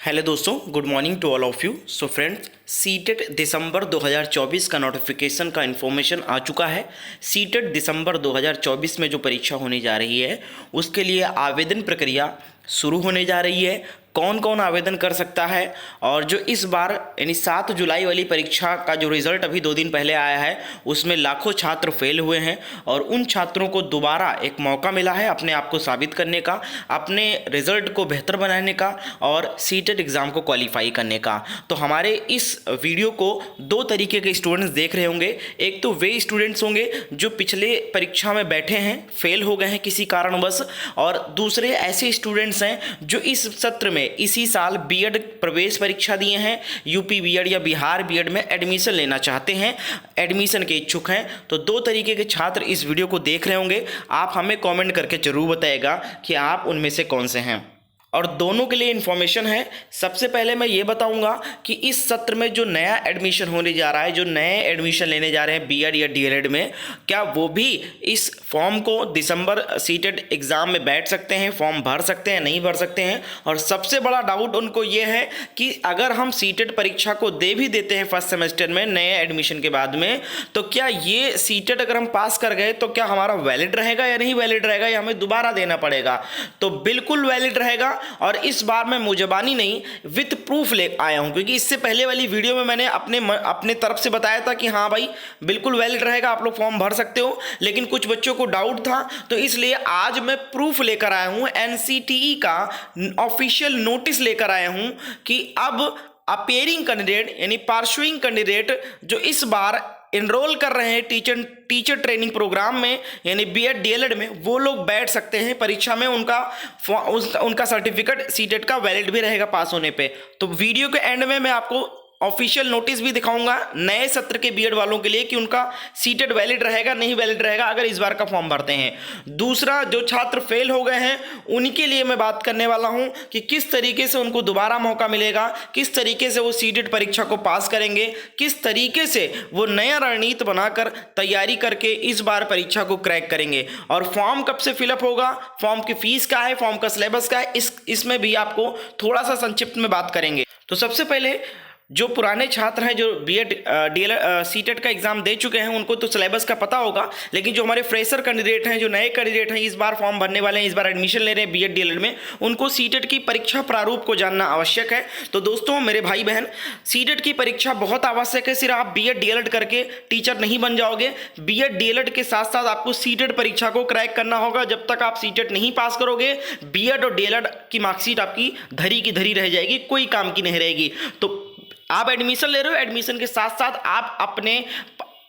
Hello दोस्तों, good morning to all of you. So friends, CTET दिसंबर 2024 का notification का इन्फॉर्मेशन आ चुका है। सीटेट दिसंबर 2024 में जो परीक्षा होने जा रही है उसके लिए आवेदन प्रक्रिया शुरू होने जा रही है। कौन कौन आवेदन कर सकता है और जो इस बार यानी 7 जुलाई वाली परीक्षा का जो रिज़ल्ट अभी 2 दिन पहले आया है उसमें लाखों छात्र फेल हुए हैं और उन छात्रों को दोबारा एक मौका मिला है अपने आप को साबित करने का, अपने रिज़ल्ट को बेहतर बनाने का और सीटेट एग्ज़ाम को क्वालिफाई करने का। तो हमारे इस वीडियो को 2 तरीके के स्टूडेंट्स देख रहे होंगे। एक तो वे स्टूडेंट्स होंगे जो पिछले परीक्षा में बैठे हैं, फेल हो गए हैं किसी कारणवश, और दूसरे ऐसे स्टूडेंट्स हैं जो इस सत्र में इसी साल बीएड प्रवेश परीक्षा दिए हैं, यूपी बीएड या बिहार बीएड में एडमिशन लेना चाहते हैं, एडमिशन के इच्छुक हैं। तो 2 तरीके के छात्र इस वीडियो को देख रहे होंगे। आप हमें कमेंट करके जरूर बताइएगा कि आप उनमें से कौन से हैं। और दोनों के लिए इन्फॉर्मेशन है। सबसे पहले मैं ये बताऊंगा कि इस सत्र में जो नया एडमिशन होने जा रहा है, जो नए एडमिशन लेने जा रहे हैं बीएड या डीएलएड में, क्या वो भी इस फॉर्म को दिसंबर सीटेट एग्ज़ाम में बैठ सकते हैं, फॉर्म भर सकते हैं, नहीं भर सकते हैं। और सबसे बड़ा डाउट उनको ये है कि अगर हम सीटेट परीक्षा को दे भी देते हैं फर्स्ट सेमेस्टर में नए एडमिशन के बाद में, तो क्या ये सीटेट अगर हम पास कर गए तो क्या हमारा वैलिड रहेगा या नहीं वैलिड रहेगा, या हमें दोबारा देना पड़ेगा? तो बिल्कुल वैलिड रहेगा। और इस बार मैं मुजबानी नहीं विथ प्रूफ ले आया हूं, क्योंकि इससे पहले वाली वीडियो में मैंने अपने तरफ से बताया था कि हाँ भाई बिल्कुल वैलिड रहेगा, आप लोग फॉर्म भर सकते हो, लेकिन कुछ बच्चों को डाउट था। तो इसलिए आज मैं प्रूफ लेकर आया हूं, एनसीटीई का ऑफिशियल नोटिस लेकर आया हूं कि अब अपेयरिंग कैंडिडेट यानी परसुइंग कैंडिडेट जो इस बार इनरोल कर रहे हैं टीचर ट्रेनिंग प्रोग्राम में यानी बीएड डीएलएड में, वो लोग बैठ सकते हैं परीक्षा में। उनका सर्टिफिकेट सीटेट का वैलिड भी रहेगा पास होने पे। तो वीडियो के एंड में मैं आपको ऑफिशियल नोटिस भी दिखाऊंगा नए सत्र के बीएड वालों के लिए कि उनका सीटेट वैलिड रहेगा नहीं वैलिड रहेगा अगर इस बार का फॉर्म भरते हैं। दूसरा, जो छात्र फेल हो गए हैं उनके लिए मैं बात करने वाला हूं कि किस तरीके से उनको दोबारा मौका मिलेगा, किस तरीके से वो सीटेट परीक्षा को पास करेंगे, किस तरीके से वो नया रणनीति बनाकर तैयारी करके इस बार परीक्षा को क्रैक करेंगे। और फॉर्म कब से फिलअप होगा, फॉर्म की फीस क्या है, फॉर्म का सिलेबस क्या है, इसमें भी आपको थोड़ा सा संक्षिप्त में बात करेंगे। तो सबसे पहले जो पुराने छात्र हैं जो बीएड डीएलएड सीटेट का एग्जाम दे चुके हैं उनको तो सिलेबस का पता होगा, लेकिन जो हमारे फ्रेशर कैंडिडेट हैं, जो नए कैंडिडेट हैं, इस बार फॉर्म भरने वाले हैं, इस बार एडमिशन ले रहे हैं बीएड डीएलएड में, उनको सीटेट की परीक्षा प्रारूप को जानना आवश्यक है। तो दोस्तों, मेरे भाई बहन, सीटेट की परीक्षा बहुत आवश्यक है। सिर्फ आप बीएड डीएलएड करके टीचर नहीं बन जाओगे, बीएड डीएलएड के साथ साथ आपको सीटेट परीक्षा को क्रैक करना होगा। जब तक आप सीटेट नहीं पास करोगे, बीएड और डीएलएड की मार्कशीट आपकी धरी की धरी रह जाएगी, कोई काम की नहीं रहेगी। तो आप एडमिशन ले रहे हो, एडमिशन के साथ साथ आप अपने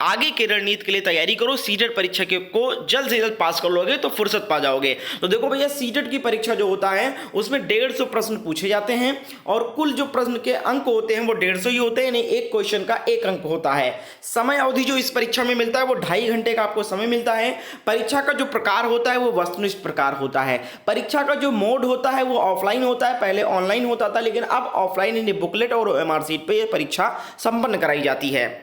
आगे के रणनीति के लिए तैयारी करो। सीटेट परीक्षा को जल्द से जल्द पास कर लोगे तो फुर्सत पा जाओगे। तो देखो भैया, सीटेट की परीक्षा जो होता है उसमें 150 प्रश्न पूछे जाते हैं और कुल जो प्रश्न के अंक होते हैं वो 150 ही होते हैं, यानी एक क्वेश्चन का 1 अंक होता है। समय अवधि जो इस परीक्षा में मिलता है वो 2.5 घंटे का आपको समय मिलता है। परीक्षा का जो प्रकार होता है वो वस्तुनिष्ठ प्रकार होता है। परीक्षा का जो मोड होता है वो ऑफलाइन होता है, पहले ऑनलाइन होता था, लेकिन अब ऑफलाइन यानी बुकलेट और ओएमआर सीट पे परीक्षा संपन्न कराई जाती है।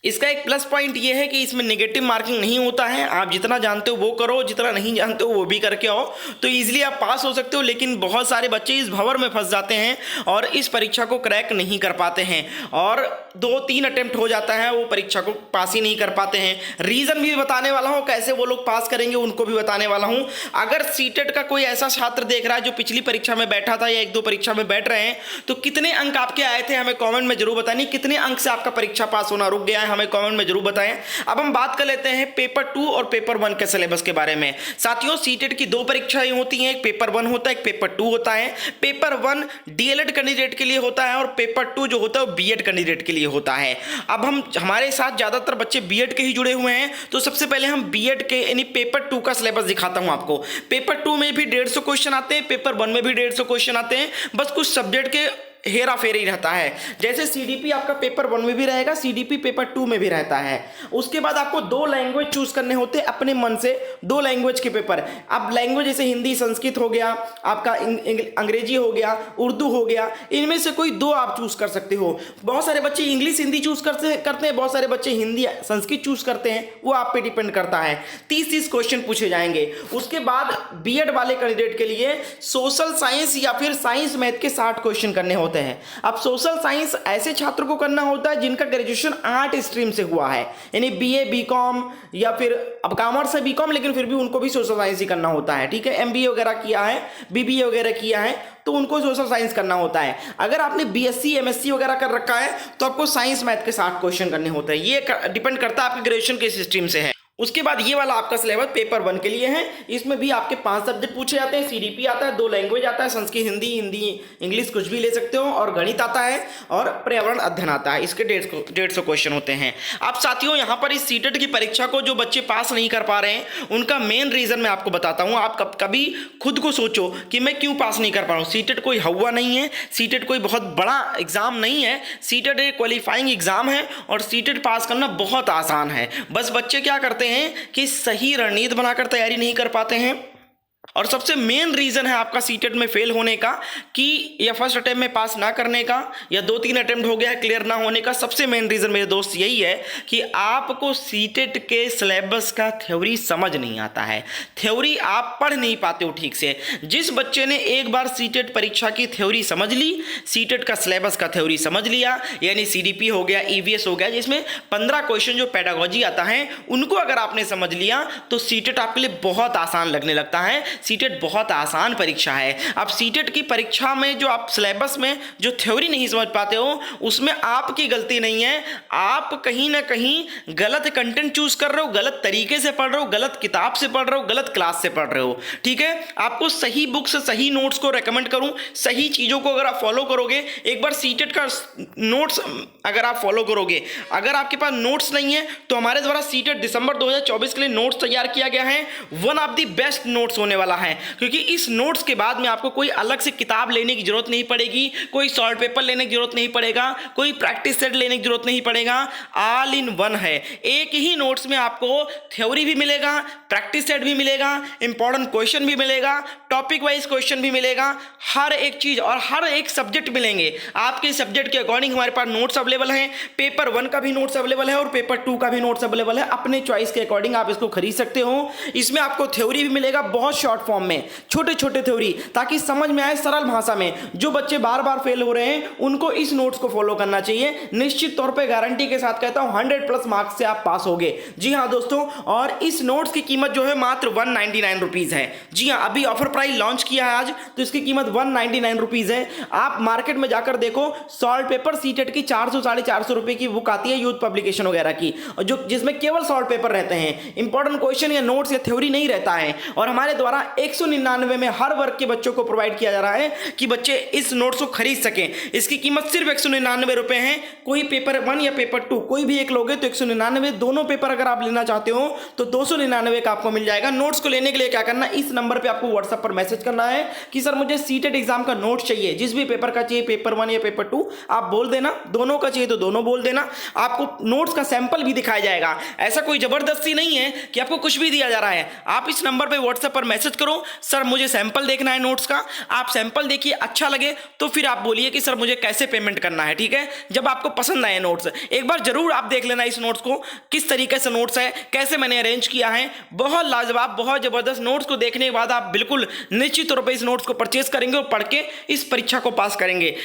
इसका एक प्लस पॉइंट ये है कि इसमें नेगेटिव मार्किंग नहीं होता है। आप जितना जानते हो वो करो, जितना नहीं जानते हो वो भी करके आओ, तो इजीली आप पास हो सकते हो। लेकिन बहुत सारे बच्चे इस भंवर में फंस जाते हैं और इस परीक्षा को क्रैक नहीं कर पाते हैं और 2-3 अटेम्प्ट हो जाता है, वो परीक्षा को पास ही नहीं कर पाते हैं। रीज़न भी बताने वाला हूँ, कैसे वो लोग पास करेंगे उनको भी बताने वाला हूँ। अगर सीटेट का कोई ऐसा छात्र देख रहा है जो पिछली परीक्षा में बैठा था या 1-2 परीक्षा में बैठ रहे हैं, तो कितने अंक आपके आए थे हमें कॉमेंट में जरूर बतानी। कितने अंक से आपका परीक्षा पास होना रुक गया है हमें कमेंट में जरूर बताएं। अब हम बात कर लेते हैं पेपर 2 और पेपर 1 के सिलेबस के बारे में। साथियों, सीटेट की 2 परीक्षाएं होती हैं, एक पेपर 1 होता है, एक पेपर 2 होता है। पेपर 1 डीएलएड कैंडिडेट के लिए होता है और पेपर 2 जो होता है वो बीएड कैंडिडेट के लिए होता है। अब हमारे साथ ज्यादातर बच्चे बीएड के ही जुड़े हुए हैं, तो सबसे पहले हम बीएड के यानी पेपर 2 का सिलेबस दिखाता हूं आपको। पेपर 2 में भी 150 क्वेश्चन आते हैं, पेपर 1 में भी 150 क्वेश्चन आते हैं। बस कुछ सब्जेक्ट के हेरा फेरी रहता है। जैसे सीडीपी आपका पेपर 1 में भी रहेगा, सीडीपी पेपर 2 में भी रहता है। उसके बाद आपको 2 लैंग्वेज चूज करने होते हैं अपने मन से, 2 लैंग्वेज के पेपर। अब लैंग्वेज जैसे हिंदी संस्कृत हो गया, आपका अंग्रेजी हो गया, उर्दू हो गया, इनमें से कोई 2 आप चूज कर सकते हो। बहुत सारे बच्चे इंग्लिश हिंदी चूज करते हैं, बहुत सारे बच्चे हिंदी संस्कृत चूज करते हैं, वो आप पे डिपेंड करता है। 30 क्वेश्चन पूछे जाएंगे। उसके बाद बीएड वाले कैंडिडेट के लिए सोशल साइंस या फिर साइंस मैथ के 60 क्वेश्चन करने होते हैं। अब सोशल साइंस ऐसे छात्रों को करना होता है जिनका ग्रेजुएशन आर्ट स्ट्रीम से हुआ है, यानी बीए बीकॉम या फिर अब कॉमर्स है बीकॉम, लेकिन फिर भी उनको भी सोशल साइंस ही करना होता है। ठीक है, एमबीए वगैरह किया है, बीबीए वगैरह किया है, तो उनको सोशल साइंस करना होता है। अगर आपने बीएससी एमएससी वगैरह कर रखा है तो आपको साइंस मैथ के 60 क्वेश्चन करने होते हैं। ये डिपेंड करता है आपके ग्रेजुएशन के स्ट्रीम से है। उसके बाद ये वाला आपका सिलेबस पेपर 1 के लिए है। इसमें भी आपके 5 सब्जेक्ट पूछे जाते हैं, सीडीपी आता है, 2 लैंग्वेज आता है, संस्कृत हिंदी इंग्लिश कुछ भी ले सकते हो, और गणित आता है और पर्यावरण अध्ययन आता है। इसके 150 क्वेश्चन होते हैं। अब साथियों यहाँ पर इस सीटेट की परीक्षा को जो बच्चे पास नहीं कर पा रहे हैं उनका मेन रीजन मैं आपको बताता हूँ। आप कभी खुद को सोचो कि मैं क्यों पास नहीं कर पा रहा हूँ। सीटेट कोई हवा नहीं है, सीटेट कोई बहुत बड़ा एग्जाम नहीं है, सीटेट एक क्वालिफाइंग एग्जाम है और सीटेट पास करना बहुत आसान है। बस बच्चे क्या करते हैं कि सही रणनीति बनाकर तैयारी नहीं कर पाते हैं, और सबसे मेन रीजन है आपका सीटेट में फेल होने का कि या फर्स्ट अटेम्प्ट में पास ना करने का या 2-3 अटेम्प्ट हो गया क्लियर ना होने का। सबसे मेन रीजन मेरे दोस्त यही है कि आपको सीटेट के सिलेबस का थ्योरी समझ नहीं आता है, थ्योरी आप पढ़ नहीं पाते हो ठीक से। जिस बच्चे ने एक बार सीटेट परीक्षा की थ्योरी समझ ली, सीटेट का सिलेबस का थ्योरी समझ लिया, यानी सीडीपी हो गया, ईवीएस हो गया, जिसमें 15 क्वेश्चन जो पेडागोजी आता है उनको अगर आपने समझ लिया तो सीटेट आपके लिए बहुत आसान लगने लगता है। सीटेट बहुत आसान परीक्षा है। अब सीटेट की परीक्षा में जो आप सिलेबस में जो थ्योरी नहीं समझ पाते हो उसमें आपकी गलती नहीं है, आप कहीं ना कहीं गलत कंटेंट चूज कर रहे हो, गलत तरीके से पढ़ रहे हो, गलत किताब से पढ़ रहे हो, गलत क्लास से पढ़ रहे हो। ठीक है, आपको सही बुक से सही नोट्स को रेकमेंड करूं, सही चीजों को अगर आप फॉलो करोगे, एक बार सीटेट का नोट्स अगर आप फॉलो करोगे, अगर आपके पास नोट्स नहीं है तो हमारे द्वारा सीटेट दिसंबर 2024 के लिए नोट्स तैयार किया गया है। One of the best notes होने वाला है, क्योंकि इस नोट्स के बाद में आपको कोई अलग से किताब लेने की जरूरत नहीं पड़ेगी, कोई सॉल्ट पेपर लेने की जरूरत नहीं पड़ेगा, कोई प्रैक्टिस सेट लेने की जरूरत नहीं पड़ेगा। ऑल इन वन है, एक ही नोट्स में आपको थ्योरी भी मिलेगा, प्रैक्टिस सेट भी मिलेगा, इंपॉर्टेंट क्वेश्चन भी मिलेगा, टॉपिक वाइज क्वेश्चन भी मिलेगा, हर एक चीज और हर एक सब्जेक्ट मिलेंगे। आपके सब्जेक्ट के अकॉर्डिंग हमारे पास नोट्स अवेलेबल हैं। पेपर 1 का भी नोट्स अवेलेबल है और पेपर 2 का भी नोट्स अवेलेबल है। अपने चॉइस के अकॉर्डिंग आप इसको खरीद सकते हो। इसमें आपको थ्योरी भी मिलेगा बहुत शॉर्ट फॉर्म में, छोटे छोटे थ्योरी, ताकि समझ में आए सरल भाषा में। जो बच्चे बार बार फेल हो रहे हैं उनको इस नोट्स को फॉलो करना चाहिए। निश्चित तौर पे गारंटी के साथ कहता हूं 100+ मार्क्स से आप पास होगे। जी हां दोस्तों, और इस नोट्स की कीमत जो है मात्र 199 रुपीज है। जी हां, अभी ऑफर प्राइस लॉन्च किया है आज, तो इसकी कीमत 199 रुपीज है। आप मार्केट में जाकर देखो, सॉल्ट पेपर सीटेट की 400-450 रुपए की बुक आती है, यूथ पब्लिकेशन वगैरह की, जो जिसमें केवल सॉल्ट पेपर रहते हैं, इंपॉर्टेंट क्वेश्चन या नोट्स या थ्योरी नहीं रहता है। और हमारे द्वारा 199 में हर वर्ग के बच्चों को प्रोवाइड किया जा रहा है कि बच्चे इस नोट्स को खरीद सकें। इसकी कीमत सिर्फ 199 रुपए है। कोई पेपर 1 या पेपर 2 कोई भी एक लोगे तो 199, दोनों पेपर अगर आप लेना चाहते हो तो 299 का आपको मिल जाएगा। नोट्स को लेने के लिए क्या करना है, इस नंबर पे आपको व्हाट्सएप पर मैसेज करना है कि सर मुझे सीटेट एग्जाम का नोट चाहिए, जिस भी पेपर का चाहिए, पेपर 1 या पेपर 2 आप बोल देना, दोनों का चाहिए तो दोनों बोल देना। आपको नोट्स का सैंपल भी दिखाया जाएगा। ऐसा कोई जबरदस्ती नहीं है कि आपको कुछ भी दिया जा रहा है। आप इस नंबर पे व्हाट्सएप पर मैसेज करो, सर मुझे सैंपल देखना है नोट्स का। आप सैंपल देखिए, अच्छा लगे तो फिर आप बोलिए कि सर मुझे कैसे पेमेंट करना है। ठीक है, जब आपको पसंद आए नोट्स, एक बार जरूर आप देख लेना इस नोट्स को, किस तरीके से नोट्स है, कैसे मैंने अरेंज किया है। बहुत लाजवाब, बहुत जबरदस्त। नोट्स को देखने के बाद आप बिल्कुल निश्चित तौर पर इस नोट्स को परचेज करेंगे और पढ़ के इस परीक्षा को पास करेंगे।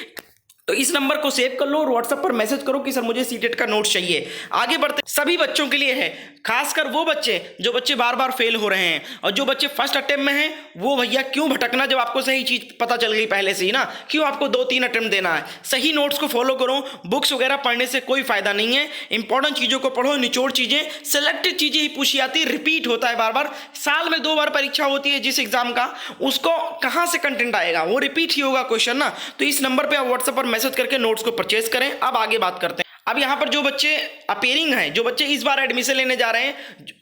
तो इस नंबर को सेव कर लो और व्हाट्सएप पर मैसेज करो कि सर मुझे सीटेट का नोट चाहिए। आगे बढ़ते, सभी बच्चों के लिए है, खासकर वो बच्चे जो बच्चे बार बार फेल हो रहे हैं, और जो बच्चे फर्स्ट अटेम्प्ट में हैं वो भैया क्यों भटकना, जब आपको सही चीज पता चल गई पहले से ही ना, क्यों आपको 2-3 अटेम्प्ट देना है। सही नोट्स को फॉलो करो, बुक्स वगैरह पढ़ने से कोई फायदा नहीं है। इंपॉर्टेंट चीजों को पढ़ो, निचोड़ चीजें, सिलेक्टेड चीजें ही पूछी आती है, रिपीट होता है बार बार। साल में 2 बार परीक्षा होती है जिस एग्जाम का, उसको कहां से कंटेंट आएगा, वो रिपीट ही होगा क्वेश्चन ना। तो इस नंबर पर आप व्हाट्सएप पर मैसेज करके नोट्स को परचेज करें। अब आगे बात करते हैं। अब यहाँ पर जो बच्चे अपेयरिंग हैं, जो बच्चे इस बार एडमिशन लेने जा रहे हैं,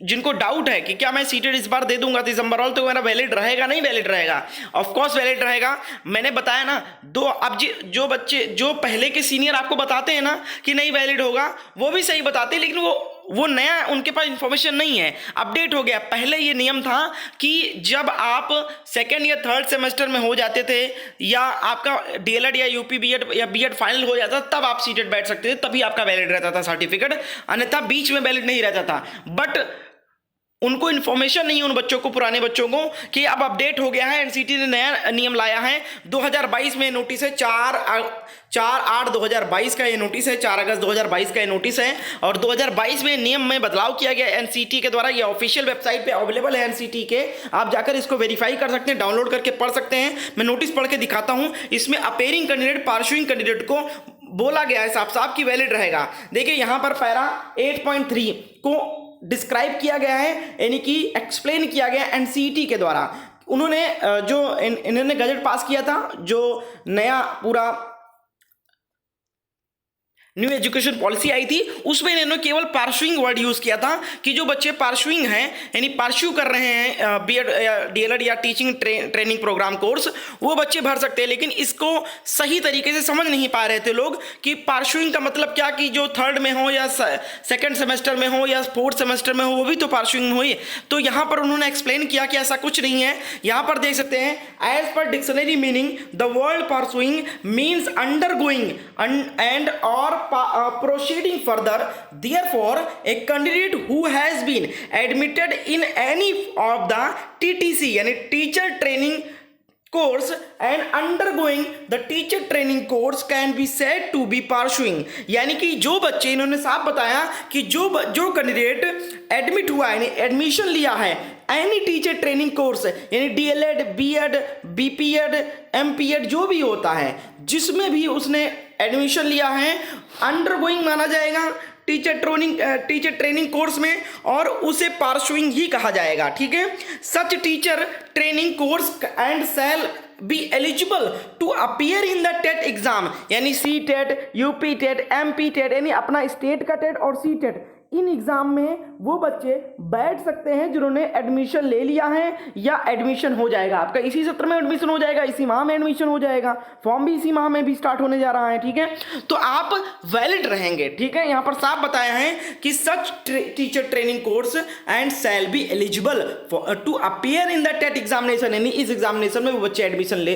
जिनको डाउट है कि क्या मैं सीटेट इस बार दे दूंगा दिसंबर वाला, तो मेरा वैलिड रहेगा नहीं वैलिड रहेगा? ऑफ कोर्स वैलिड रहेगा। मैंने बताया ना अब जो बच्चे जो पहले के सीनियर आपको बताते हैं ना कि नहीं वैलिड होगा, वो भी सही बताते हैं, लेकिन वो नया उनके पास इंफॉर्मेशन नहीं है, अपडेट हो गया। पहले ये नियम था कि जब आप सेकेंड या थर्ड सेमेस्टर में हो जाते थे, या आपका डीएलएड या यूपी बीएड या बीएड फाइनल हो जाता, तब आप सीटेट बैठ सकते थे, तभी आपका वैलिड रहता था सर्टिफिकेट, अन्यथा बीच में वैलिड नहीं रहता था। बट उनको इन्फॉर्मेशन नहीं है, उन बच्चों को, पुराने बच्चों को, कि अब अपडेट हो गया है, एनसीटी ने नया नियम लाया है। 2022 में नोटिस है, 4/8/2022 का ये नोटिस है, 4 अगस्त 2022 का ये नोटिस है। और 2022 में नियम में बदलाव किया गया एनसीटी के द्वारा। ये ऑफिशियल वेबसाइट पे अवेलेबल है एनसीटी के, आप जाकर इसको वेरीफाई कर सकते हैं, डाउनलोड करके पढ़ सकते हैं। मैं नोटिस पढ़ के दिखाता हूं। इसमें अपेयरिंग कैंडिडेट, पार्श्विंग कैंडिडेट को बोला गया है साफ साफ कि वैलिड रहेगा। देखिए यहां पर पैरा 8.3 को डिस्क्राइब किया गया है, यानी कि एक्सप्लेन किया गया एनसीटी के द्वारा। उन्होंने इन्होंने गजट पास किया था, जो नया पूरा न्यू एजुकेशन पॉलिसी आई थी, उसमें इन्होंने केवल पार्श्विंग वर्ड यूज किया था कि जो बच्चे पार्श्विंग हैं, यानी पार्श्यू कर रहे हैं बीएड या डीएलएड या टीचिंग ट्रेनिंग प्रोग्राम कोर्स, वो बच्चे भर सकते हैं। लेकिन इसको सही तरीके से समझ नहीं पा रहे थे लोग कि पार्श्विंग का मतलब क्या, कि जो थर्ड में हो या सेकेंड सेमेस्टर में हो या फोर्थ सेमेस्टर में हो, वो भी तो पार्श्विंग हुई। तो यहाँ पर उन्होंने एक्सप्लेन किया कि ऐसा कुछ नहीं है। यहाँ पर देख सकते हैं, एज पर dictionary meaning the word pursuing means undergoing and और proceeding further. Therefore, a candidate who has been admitted in any of the TTC यानी teacher training course and undergoing the teacher training course can be said to be pursuing। यानी कि जो बच्चे, इन्होंने साफ बताया कि जो कैंडिडेट एडमिट हुआ है, एडमिशन लिया है एनी टीचर ट्रेनिंग कोर्स, यानी डीएलएड, बीएड, बीपीएड, एमपीएड, जो भी होता है, जिसमें भी उसने एडमिशन लिया है, अंडरगोइंग माना जाएगा टीचर ट्रेनिंग कोर्स में, और उसे पार्श्विंग ही कहा जाएगा। ठीक है, such teacher training course and shall be eligible to appear in the TET exam, यानी CTET, UP TET, MP TET, यानी अपना स्टेट का टेट और सी टेट, इन एग्जाम में वो बच्चे बैठ सकते हैं जिन्होंने एडमिशन ले लिया है, या एडमिशन हो जाएगा आपका इसी सत्र में, एडमिशन हो जाएगा, इसी माह में एडमिशन हो जाएगा, फॉर्म भी इसी माह में भी स्टार्ट होने जा रहा है। ठीक है, तो आप वैलिड रहेंगे। ठीक है, यहाँ पर साफ बताया है कि such teacher training course and shall be eligible to appear in the TET examination, यानी इस एग्जामिनेशन में वो बच्चे एडमिशन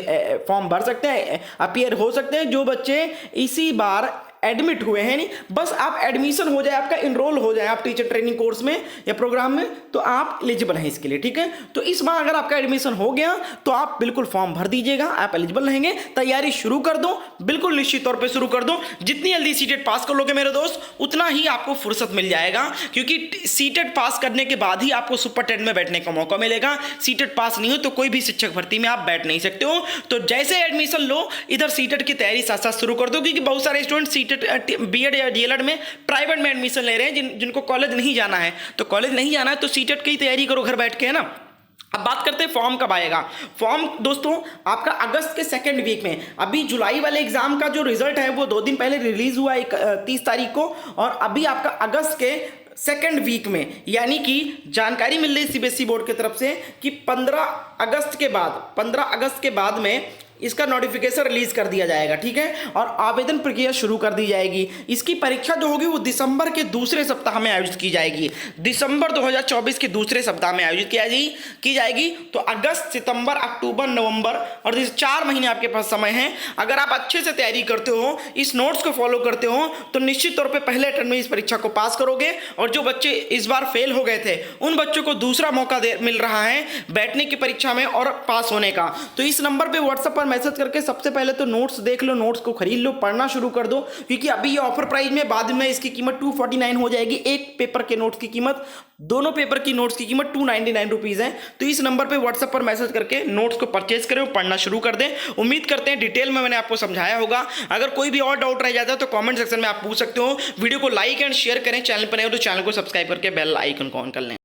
फॉर्म भर सकते हैं, अपीयर हो सकते हैं, जो बच्चे इसी बार एडमिट हुए हैं। नहीं, बस आप एडमिशन हो जाए, आपका इनरोल हो जाए आप टीचर ट्रेनिंग कोर्स में या प्रोग्राम में, तो आप एलिजिबल हैं इसके लिए। ठीक है, तो इस बार अगर आपका एडमिशन हो गया तो आप बिल्कुल फॉर्म भर दीजिएगा, आप एलिजिबल रहेंगे। तैयारी शुरू कर दो, बिल्कुल निश्चित तौर पे शुरू कर दो। जितनी जल्दी सीटेट पास कर लोगे मेरे दोस्त, उतना ही आपको फुर्सत मिल जाएगा, क्योंकि सीटेट पास करने के बाद ही आपको सुपर 10 में बैठने का मौका मिलेगा। सीटेट पास नहीं हो तो कोई भी शिक्षक भर्ती में आप बैठ नहीं सकते हो। तो जैसे एडमिशन लो, इधर सीटेट की तैयारी साथ साथ शुरू कर दो, क्योंकि बहुत सारे स्टूडेंट बीएड या डीएलएड में प्राइवेट में एडमिशन ले रहे हैं, जिनको कॉलेज नहीं जाना है। तो कॉलेज नहीं जाना है तो सीटेट की तैयारी करो घर बैठ के, है ना। अब बात करते हैं फॉर्म कब आएगा। फॉर्म दोस्तों आपका अगस्त के सेकेंड वीक में, अभी जुलाई वाले एग्जाम का जो रिजल्ट है वो 2 दिन पहले रिलीज हुआ 30 तारीख को, और अभी आपका अगस्त के सेकेंड वीक में, यानी कि जानकारी मिल रही सीबीएसई बोर्ड की तरफ से कि 15 अगस्त के बाद में इसका नोटिफिकेशन रिलीज कर दिया जाएगा। ठीक है, और आवेदन प्रक्रिया शुरू कर दी जाएगी। इसकी परीक्षा जो होगी वो दिसंबर के दूसरे सप्ताह में आयोजित की जाएगी। दिसंबर 2024 के दूसरे सप्ताह में आयोजित की जाएगी। तो अगस्त, सितंबर, अक्टूबर, नवंबर और 4 महीने आपके पास समय है। अगर आप अच्छे से तैयारी करते हो, इस नोट्स को फॉलो करते हो, तो निश्चित तौर पर पहले अटेम्प्ट में इस परीक्षा को पास करोगे। और जो बच्चे इस बार फेल हो गए थे, उन बच्चों को दूसरा मौका मिल रहा है बैठने की परीक्षा में और पास होने का। तो इस नंबर पर व्हाट्सएप पर मैसेज करके सबसे पहले तो नोट्स देख लो, नोट्स को खरीद लो, पढ़ना शुरू कर दो, क्योंकि अभी ये ऑफर प्राइस में, बाद में इसकी कीमत 249 हो जाएगी। एक पेपर के नोट्स की कीमत, दोनों पेपर की नोट्स की कीमत 299 रुपीज़ है। तो इस नंबर पे व्हाट्सएप पर मैसेज करके नोट्स को परचेज करें और पढ़ना शुरू कर दें। उम्मीद करते हैं डिटेल में मैंने आपको समझाया होगा। अगर कोई भी और डाउट रह जाता है तो कमेंट सेक्शन में आप पूछ सकते हो। वीडियो को लाइक एंड शेयर करें, चैनल पर नए हो तो चैनल को सब्सक्राइब करके बेल आइकन को ऑन कर लें।